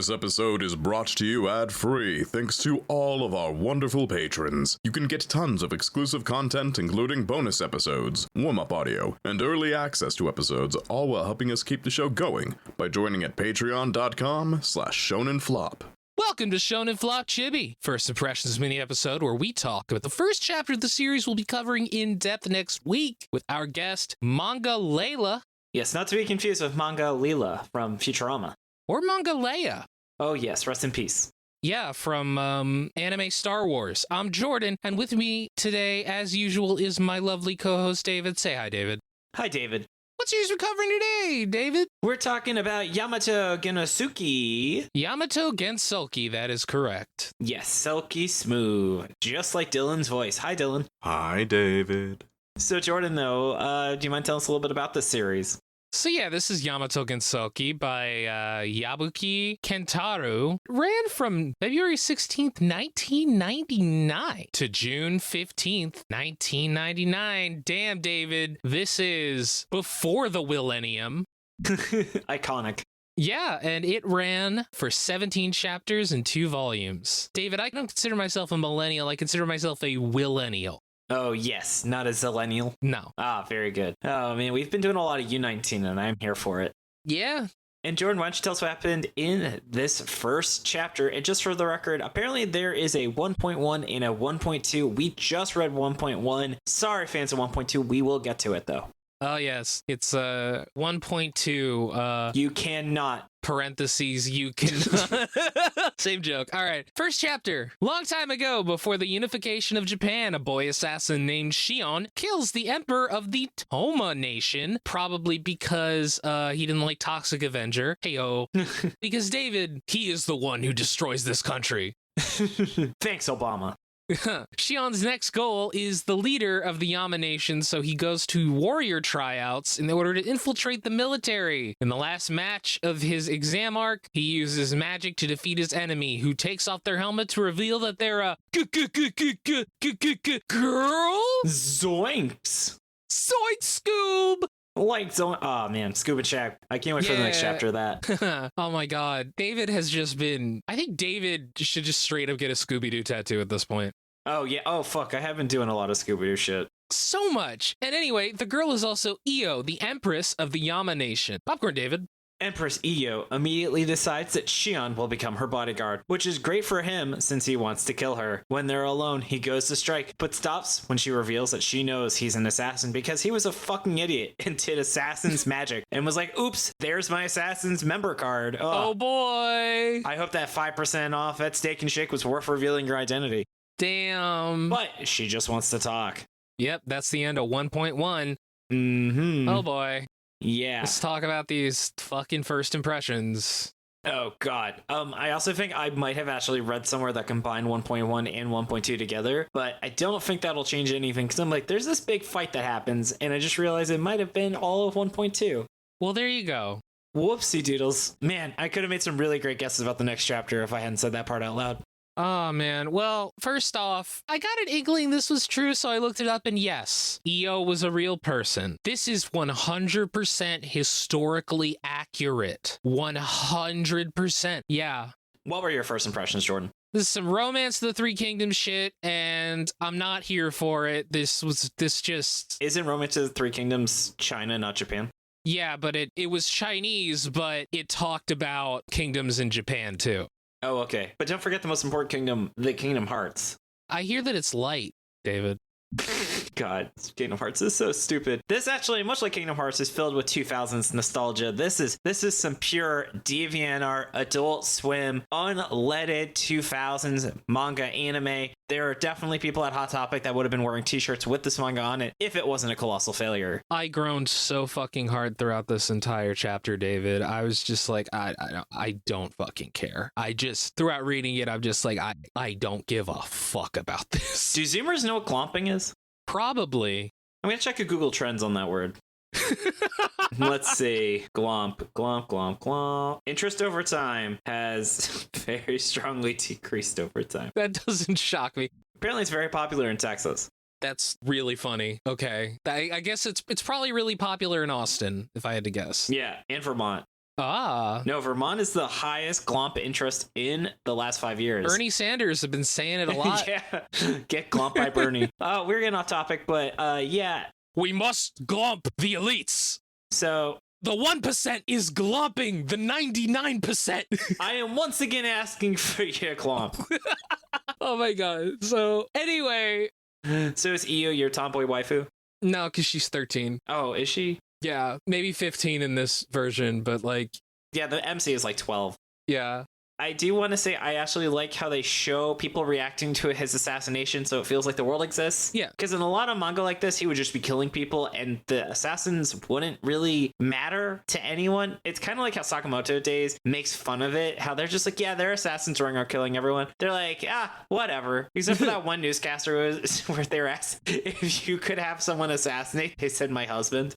This episode is brought to you ad-free thanks to all of our wonderful patrons. You can get tons of exclusive content, including bonus episodes, warm-up audio, and early access to episodes, all while helping us keep the show going by joining at patreon.com/shonenflop. Welcome to Shonen Flop Chibi, First Impressions mini-episode where we talk about the first chapter of the series we'll be covering in depth next week with our guest, Manga Layla. Yes, not to be confused with Manga Leela from Futurama. Or Manga Leia. Oh yes, rest in peace. Yeah, from anime Star Wars. I'm Jordan, and with me today, as usual, is my lovely co-host David. Say hi, David. Hi, David. What series we're covering today, David? We're talking about Yamato Gensouki. Yamato Gensouki, that is correct. Yes, silky smooth, just like Dylan's voice. Hi, Dylan. Hi, David. So, Jordan, though, do you mind telling us a little bit about this series? So yeah, this is Yamato Gensouki by Yabuki Kentarou. Ran from February 16th, 1999 to June 15th, 1999. Damn, David, this is before the millennium. Iconic. Yeah, and it ran for 17 chapters and 2 volumes. David, I don't consider myself a millennial. I consider myself a willennial. Oh, yes, not a zillennial. No. Ah, very good. Oh, man, we've been doing a lot of U19, and I'm here for it. Yeah. And Jordan, why don't you tell us what happened in this first chapter? And just for the record, apparently there is a 1.1 and a 1.2. We just read 1.1. Sorry, fans of 1.2. We will get to it, though. Oh, yes. It's 1.2. You cannot. Parentheses, you can. Same joke. All right. First chapter. Long time ago, before the unification of Japan, a boy assassin named Shion kills the emperor of the Toma nation, probably because he didn't like Toxic Avenger. Heyo. Because David, he is the one who destroys this country. Thanks, Obama. Shion's next goal is the leader of the Yama nation, so he goes to warrior tryouts in order to infiltrate the military. In the last match of his exam arc, he uses magic to defeat his enemy, who takes off their helmet to reveal that they're a girl? Zoinks! Zoink Scoob! Like, oh man, Scuba Shack. I can't wait for the next chapter of that. Oh my god. David has just been... I think David should just straight up get a Scooby-Doo tattoo at this point. Oh yeah, oh fuck, I have been doing a lot of Scooby-Doo shit. So much! And anyway, the girl is also Io, the Empress of the Yama nation. Popcorn, David. Empress Io immediately decides that Shion will become her bodyguard, which is great for him since he wants to kill her. When they're alone, he goes to strike, but stops when she reveals that she knows he's an assassin because he was a fucking idiot and did assassin's magic and was like, oops, there's my assassin's member card. Oh boy! I hope that 5% off at Steak and Shake was worth revealing your identity. Damn. But she just wants to talk. Yep, that's the end of 1.1. Mm-hmm. Oh boy. Yeah. Let's talk about these fucking first impressions. Oh god. I also think I might have actually read somewhere that combined 1.1 and 1.2 together, but I don't think that'll change anything because I'm like, there's this big fight that happens, and I just realized it might have been all of 1.2. Well, there you go. Whoopsie doodles. Man, I could have made some really great guesses about the next chapter if I hadn't said that part out loud. Oh, man. Well, first off, I got an inkling this was true, so I looked it up, and yes, Io was a real person. This is 100% historically accurate. 100%. Yeah. What were your first impressions, Jordan? This is some Romance of the Three Kingdoms shit, and I'm not here for it. This just... Isn't Romance of the Three Kingdoms China, not Japan? Yeah, but it was Chinese, but it talked about kingdoms in Japan, too. Oh, okay. But don't forget the most important kingdom, the Kingdom Hearts. I hear that it's light, David. God, Kingdom Hearts is so stupid. This actually, much like Kingdom Hearts, is filled with 2000s nostalgia. This is some pure DeviantArt, Adult Swim, unleaded 2000s manga anime. There are definitely people at Hot Topic that would have been wearing t-shirts with this manga on it if it wasn't a colossal failure. I groaned so fucking hard throughout this entire chapter, David. I was just like, I don't fucking care. I just, throughout reading it, I'm just like, I don't give a fuck about this. Do Zoomers know what glomping is? Probably. I'm gonna check a Google Trends on that word. Let's see. Glomp, glomp, glomp, glomp. Interest over time has very strongly decreased over time. That doesn't shock me. Apparently it's very popular in Texas. That's really funny. Okay. I guess it's probably really popular in Austin, if I had to guess. Yeah, and Vermont. Ah. No, Vermont is the highest glomp interest in the last 5 years. Bernie Sanders have been saying it a lot. Yeah, get glomped by Bernie. We're getting off topic, but yeah. We must glomp the elites. So the 1% is glomping the 99%. I am once again asking for your glomp. Oh my god. So anyway. So is Io your tomboy waifu? No, because she's 13. Oh, is she? Yeah, maybe 15 in this version, but like... Yeah, the MC is like 12. Yeah. I do want to say I actually like how they show people reacting to his assassination, so it feels like the world exists. Yeah. Because in a lot of manga like this, he would just be killing people, and the assassins wouldn't really matter to anyone. It's kind of like how Sakamoto Days makes fun of it, how they're just like, yeah, they're assassins running around killing everyone. They're like, whatever. Except for that one newscaster where they were asked if you could have someone assassinate, they said my husband.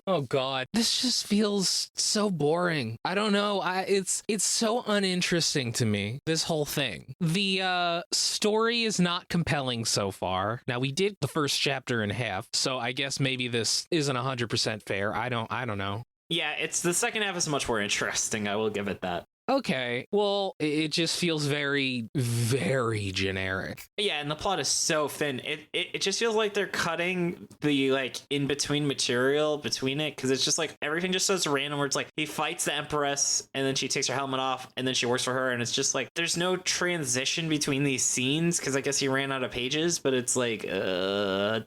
Oh god, this just feels so boring. I don't know. It's so uninteresting to me, this whole thing. The story is not compelling so far. Now we did the first chapter in half, so I guess maybe this isn't 100% fair. I don't know. Yeah, it's the second half is much more interesting. I will give it that. Okay, well, it just feels very, very generic. Yeah, and the plot is so thin. It just feels like they're cutting the like in between material between it, because it's just like everything just so random. Where it's like he fights the Empress, and then she takes her helmet off, and then she works for her, and it's just like there's no transition between these scenes because I guess he ran out of pages. But it's like,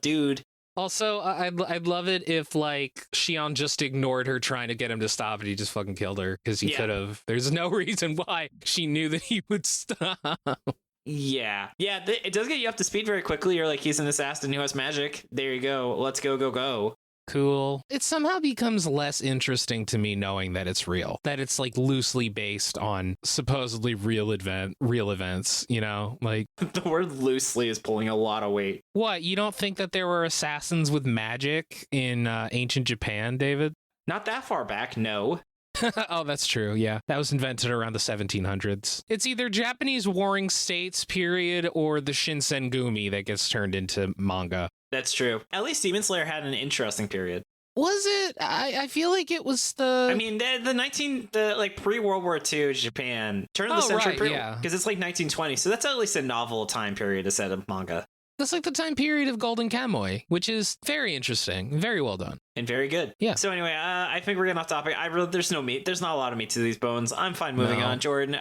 dude. Also, I'd love it if, like, Shion just ignored her trying to get him to stop and he just fucking killed her, because he could have. There's no reason why she knew that he would stop. Yeah. It does get you up to speed very quickly. You're like, he's an assassin who has magic. There you go. Let's go. Cool. It somehow becomes less interesting to me knowing that it's real, that it's like loosely based on supposedly real events, you know, like the word loosely is pulling a lot of weight. What, you don't think that there were assassins with magic in ancient Japan, David? Not that far back, no. Oh, that's true. Yeah, that was invented around the 1700s. It's either Japanese Warring States period or the Shinsengumi that gets turned into manga. That's true. At least Demon Slayer had an interesting period. Was it? I feel like it was the... I mean, the like pre-World War II Japan, turn of the century, right, yeah. Because it's like 1920, so that's at least a novel time period instead of manga. That's like the time period of Golden Kamuy, which is very interesting, very well done. And very good. Yeah. So anyway, I think we're getting off topic. There's no meat. There's not a lot of meat to these bones. I'm fine moving on, Jordan.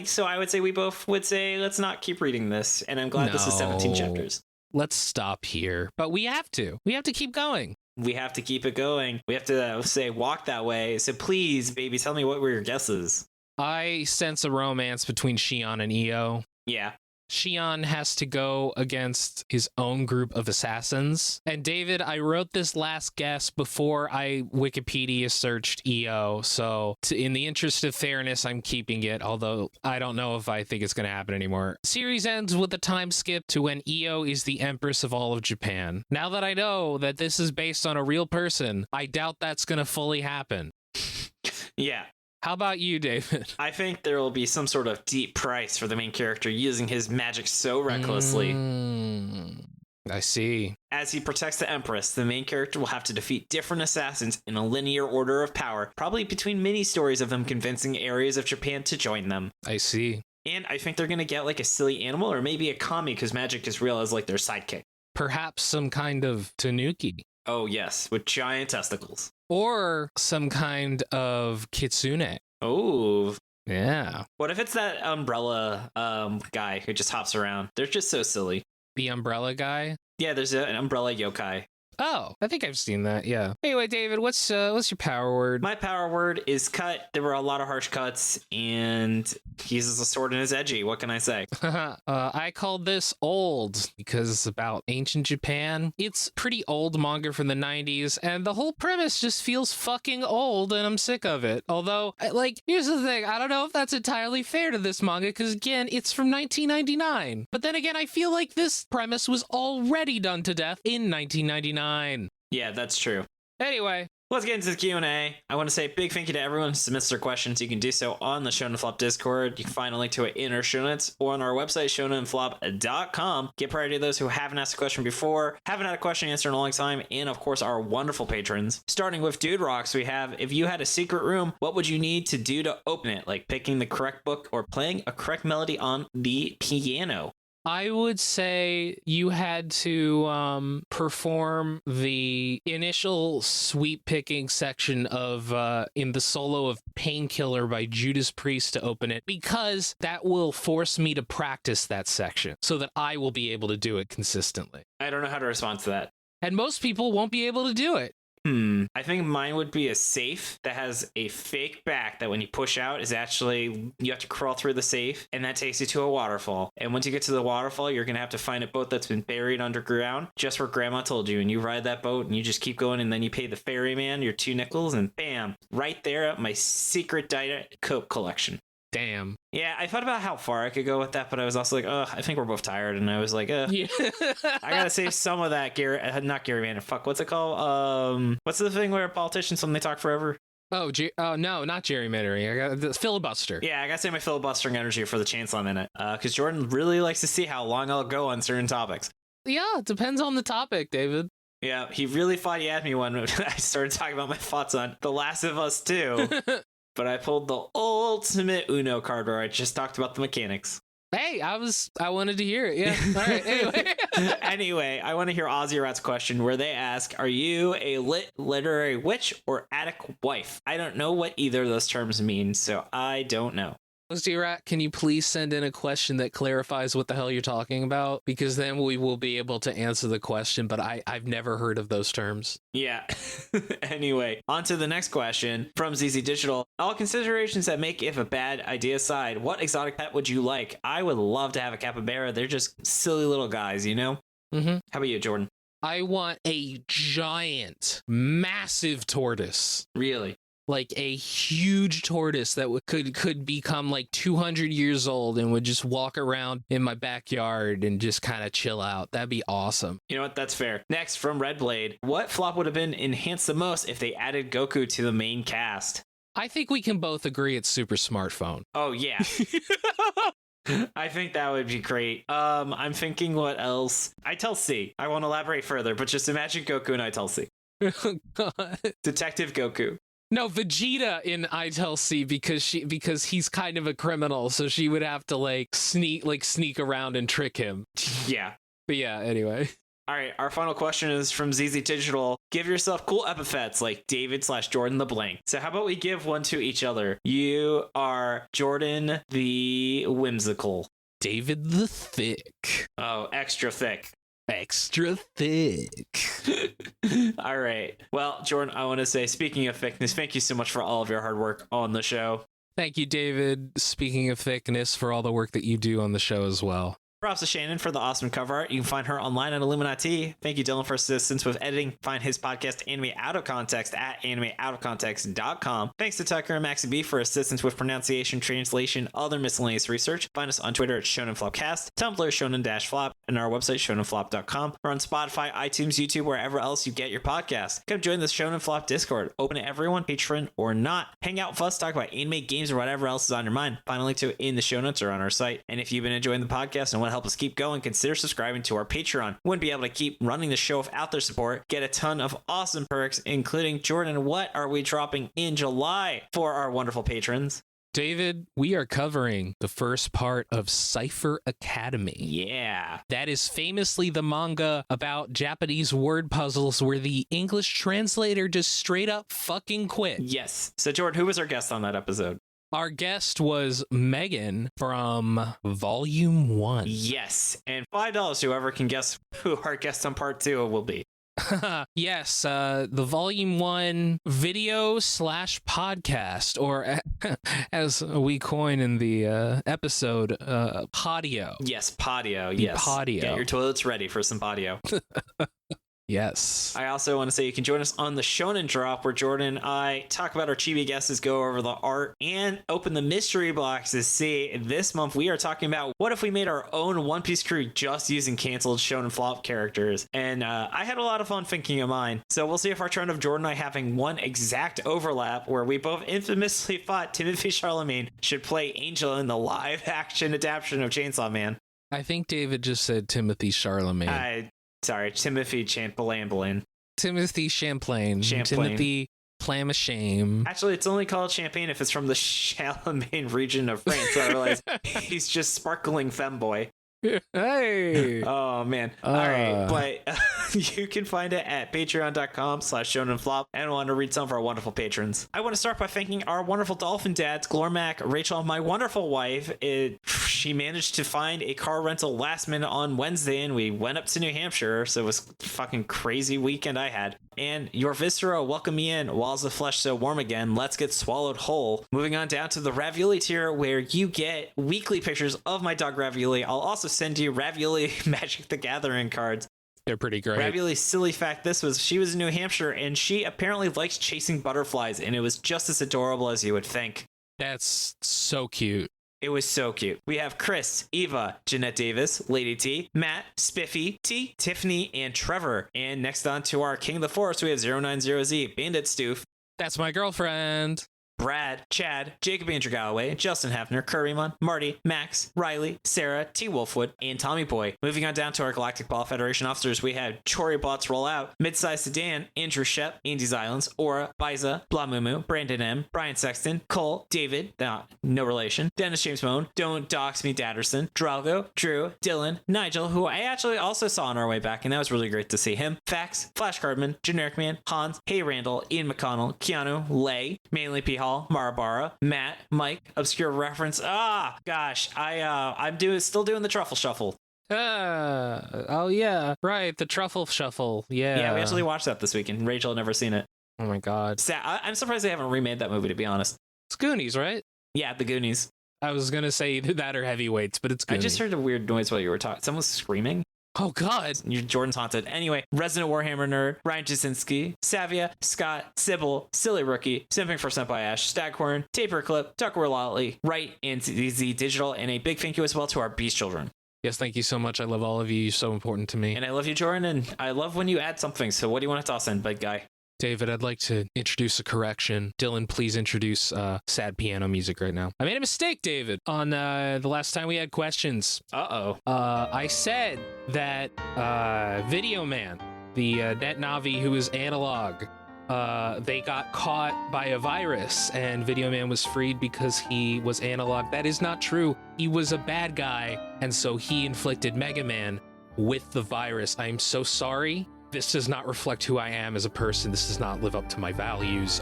So I would say we both would say, let's not keep reading this. And I'm glad this is 17 chapters. Let's stop here. But we have to. We have to keep going. We have to keep it going. We have to say walk that way. So please, baby, tell me what were your guesses. I sense a romance between Shion and Io. Yeah. Shion has to go against his own group of assassins. And David, I wrote this last guess before I Wikipedia searched Io, so in the interest of fairness, I'm keeping it, although I don't know if I think it's going to happen anymore. Series ends with a time skip to when Io is the Empress of all of Japan. Now that I know that this is based on a real person, I doubt that's going to fully happen. Yeah. How about you, David? I think there will be some sort of deep price for the main character using his magic so recklessly. I see. As he protects the Empress, the main character will have to defeat different assassins in a linear order of power, probably between mini stories of them convincing areas of Japan to join them. I see. And I think they're going to get like a silly animal or maybe a kami because magic is real as like their sidekick. Perhaps some kind of tanuki. Oh, yes, with giant testicles. Or some kind of kitsune. Oh. Yeah. What if it's that umbrella guy who just hops around? They're just so silly. The umbrella guy? Yeah, there's an umbrella yokai. Oh, I think I've seen that, yeah. Anyway, David, what's your power word? My power word is cut. There were a lot of harsh cuts, and he uses a sword and is edgy. What can I say? I called this old because it's about ancient Japan. It's pretty old manga from the 90s, and the whole premise just feels fucking old, and I'm sick of it. Although, here's the thing. I don't know if that's entirely fair to this manga, because, again, it's from 1999. But then again, I feel like this premise was already done to death in 1999. Yeah, that's true. Anyway, Let's get into the Q&A. I want to say a big thank you to everyone who submits their questions. You can do so on the Shonen Flop Discord. You can find a link to it in our show notes or on our website, shonenflop.com. Get priority to those who haven't asked a question before, haven't had a question answered in a long time, and of course, our wonderful patrons. Starting with Dude Rocks, we have, if you had a secret room, what would you need to do to open it? Like picking the correct book or playing a correct melody on the piano. I would say you had to perform the initial sweep picking section of in the solo of Painkiller by Judas Priest to open it, because that will force me to practice that section so that I will be able to do it consistently. I don't know how to respond to that. And most people won't be able to do it. I think mine would be a safe that has a fake back that when you push out is actually, you have to crawl through the safe, and that takes you to a waterfall. And once you get to the waterfall, you're going to have to find a boat that's been buried underground, just where grandma told you. And you ride that boat and you just keep going, and then you pay the ferryman your 2 nickels, and bam, right there at my secret Diet Coke collection. Damn. Yeah, I thought about how far I could go with that, but I was also like, I think we're both tired. And I was like, Yeah. I gotta save some of that not Gary Mann. Fuck, what's it called? What's the thing where politicians, when they talk forever? Oh, no, not gerrymandering. I got the filibuster. Yeah, I gotta save my filibustering energy for the Chancellor Minute. Because Jordan really likes to see how long I'll go on certain topics. Yeah, it depends on the topic, David. Yeah, he really thought he had me when I started talking about my thoughts on The Last of Us 2. But I pulled the ultimate Uno card where I just talked about the mechanics. Hey, I wanted to hear it. Yeah. All right. Anyway. Anyway, I want to hear Ozzy Rat's question where they ask, are you a literary witch or attic wife? I don't know what either of those terms mean, so I don't know. Ozzy Rat, can you please send in a question that clarifies what the hell you're talking about? Because then we will be able to answer the question, but I've never heard of those terms. Yeah. Anyway, on to the next question from ZZ Digital. All considerations that make if a bad idea aside, what exotic pet would you like? I would love to have a capybara. They're just silly little guys, you know? Mm-hmm. How about you, Jordan? I want a giant, massive tortoise. Really? Like a huge tortoise that could become like 200 years old and would just walk around in my backyard and just kind of chill out. That'd be awesome. You know what? That's fair. Next, from Red Blade, what flop would have been enhanced the most if they added Goku to the main cast? I think we can both agree it's Super Smartphone. Oh, yeah. I think that would be great. I'm thinking what else? I tell C. I won't elaborate further, but just imagine Goku and I tell C. God. Detective Goku. No, Vegeta in I Tell C because he's kind of a criminal, so she would have to sneak around and trick him. Yeah. But yeah, anyway. All right, our final question is from ZZ Digital. Give yourself cool epithets like David/Jordan the Blank. So how about we give one to each other? You are Jordan the Whimsical. David the Thick. Oh, extra thick. Extra thick. All right. Well, Jordan, I want to say, speaking of thickness, thank you so much for all of your hard work on the show. Thank you, David. Speaking of thickness, for all the work that you do on the show as well. Props to Shannon for the awesome cover art. You can find her online at illuminyatea. Thank you, Dylan, for assistance with editing. Find his podcast, Anime Out of Context, at animeoutofcontext.com. Thanks to Tucker and Maxie B for assistance with pronunciation, translation, other miscellaneous research. Find us on Twitter at ShonenFlopcast, Tumblr, Shonen-Flop, and our website, shonenflop.com. We're on Spotify, iTunes, YouTube, wherever else you get your podcast. Come join the Shonen Flop Discord. Open to everyone, patron or not. Hang out with us, talk about anime, games, or whatever else is on your mind. Find a link to it in the show notes or on our site. And if you've been enjoying the podcast and want to help us keep going, consider subscribing to our Patreon. Wouldn't be able to keep running the show without their support. Get a ton of awesome perks, including Jordan, what are we dropping in July for our wonderful patrons? David, we are covering the first part of Cypher Academy. Yeah. That is famously the manga about Japanese word puzzles where the English translator just straight up fucking quit. Yes. So, Jordan, who was our guest on that episode? Our guest was Megan from Volume 1. Yes. And $5, whoever can guess who our guest on part 2 will be. Yes, the Volume 1 video/podcast, or as we coin in the episode, Podio. Yes, Podio. Yes. Podio. Get your toilets ready for some Podio. Yes. I also want to say you can join us on the Shonen Drop, where Jordan and I talk about our chibi guesses, go over the art, and open the mystery boxes. See, this month we are talking about what if we made our own One Piece crew just using canceled Shonen Flop characters. And I had a lot of fun thinking of mine. So we'll see if our trend of Jordan and I having one exact overlap, where we both infamously thought Timothy Chalamet should play Angel in the live-action adaptation of Chainsaw Man. I think David just said Timothy Chalamet. Sorry, Timothy Chamberlain. Timothy Champlain. Timothy Plamashame. Actually, it's only called Champagne if it's from the Chalamet region of France. I realize he's just sparkling femboy. Hey. Oh, man. All right. But you can find it at patreon.com/shonenflop. And I want to read some of our wonderful patrons. I want to start by thanking our wonderful dolphin dads, Glormac, Rachel, my wonderful wife. She managed to find a car rental last minute on Wednesday, and we went up to New Hampshire. So it was a fucking crazy weekend I had. And your viscera, welcome me in. While the flesh so warm again, let's get swallowed whole. Moving on down to the Ravioli tier, where you get weekly pictures of my dog Ravioli. I'll also send you Ravioli Magic the Gathering cards. They're pretty great. Ravioli's silly fact, she was in New Hampshire, and she apparently likes chasing butterflies, and it was just as adorable as you would think. That's so cute. It was so cute. We have Chris, Eva, Jeanette Davis, Lady T, Matt, Spiffy, T, Tiffany, and Trevor. And next on to our King of the Forest, we have 090Z, Bandit Stoof. That's my girlfriend. Brad, Chad, Jacob Andrew Galloway, Justin Hafner, Currymon, Marty, Max, Riley, Sarah, T. Wolfwood, and Tommy Boy. Moving on down to our Galactic Ball Federation officers, we have Chory Bots Roll Out, Midsize Sedan, Andrew Shep, Andy's Islands, Aura, Biza, Blamumu, Brandon M, Brian Sexton, Cole, David, no relation, Dennis James Moan, Don't Dox Me Dadderson, Drago, Drew, Dylan, Nigel, who I actually also saw on our way back, and that was really great to see him, Fax, Flashcardman, Generic Man, Hans, Hey Randall, Ian McConnell, Keanu, Lay, Mainly P. Hall, Marabara, Matt, Mike, Obscure Reference. I'm still doing the truffle shuffle. Oh yeah, right, the truffle shuffle. Yeah, we actually watched that this week, and Rachel had never seen it. Oh my god. I'm surprised they haven't remade that movie, to be honest. It's Goonies, right? Yeah, the Goonies. I was gonna say either that or Heavyweights, but it's Goonies. I just heard a weird noise while you were talking. Someone was screaming. Oh god. Jordan's haunted. Anyway, Resident Warhammer Nerd, Ryan Jasinski, Savia, Scott, Sybil, Silly Rookie, Simping for Senpai Ash, Staghorn, Taper Clip, Tucker Lolly, Wright, and Z Digital, and a big thank you as well to our Beast Children. Yes, thank you so much. I love all of you. You're so important to me. And I love you, Jordan, and I love when you add something. So what do you want to toss in, big guy? David, I'd like to introduce a correction. Dylan, please introduce sad piano music right now. I made a mistake, David, on the last time we had questions. I said that Video Man, the Net Navi who is analog, they got caught by a virus and Video Man was freed because he was analog. That is not true. He was a bad guy, and so he inflicted Mega Man with the virus. I'm so sorry. This does not reflect who I am as a person. This does not live up to my values.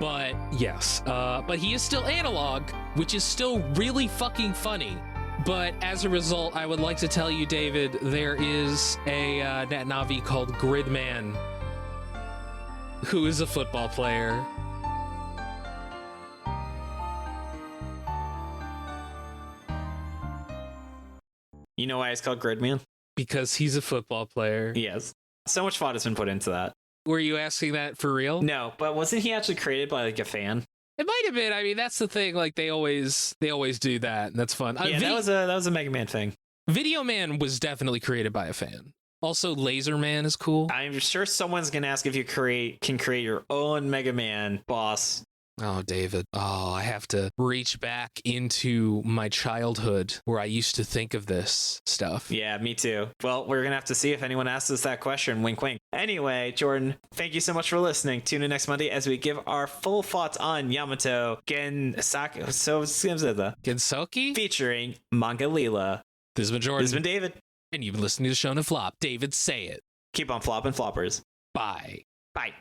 But yes, but he is still analog, which is still really fucking funny. But as a result, I would like to tell you, David, there is a Net Navi called Gridman, who is a football player. You know why it's called Gridman? Because he's a football player. Yes. So much thought has been put into that. Were you asking that for real? No, but wasn't he actually created by like a fan? It might have been. I mean, that's the thing. Like they always do that, and that's fun. Yeah, that was a Mega Man thing. Video Man was definitely created by a fan. Also, Laser Man is cool. I'm sure someone's gonna ask if you can create your own Mega Man boss. Oh, David. Oh, I have to reach back into my childhood where I used to think of this stuff. Yeah, me too. Well, we're going to have to see if anyone asks us that question. Wink, wink. Anyway, Jordan, thank you so much for listening. Tune in next Monday as we give our full thoughts on Yamato Gensouki? Featuring Manga Leela. This has been Jordan. This has been David. And you've been listening to Shonen Flop. David, say it. Keep on flopping floppers. Bye. Bye.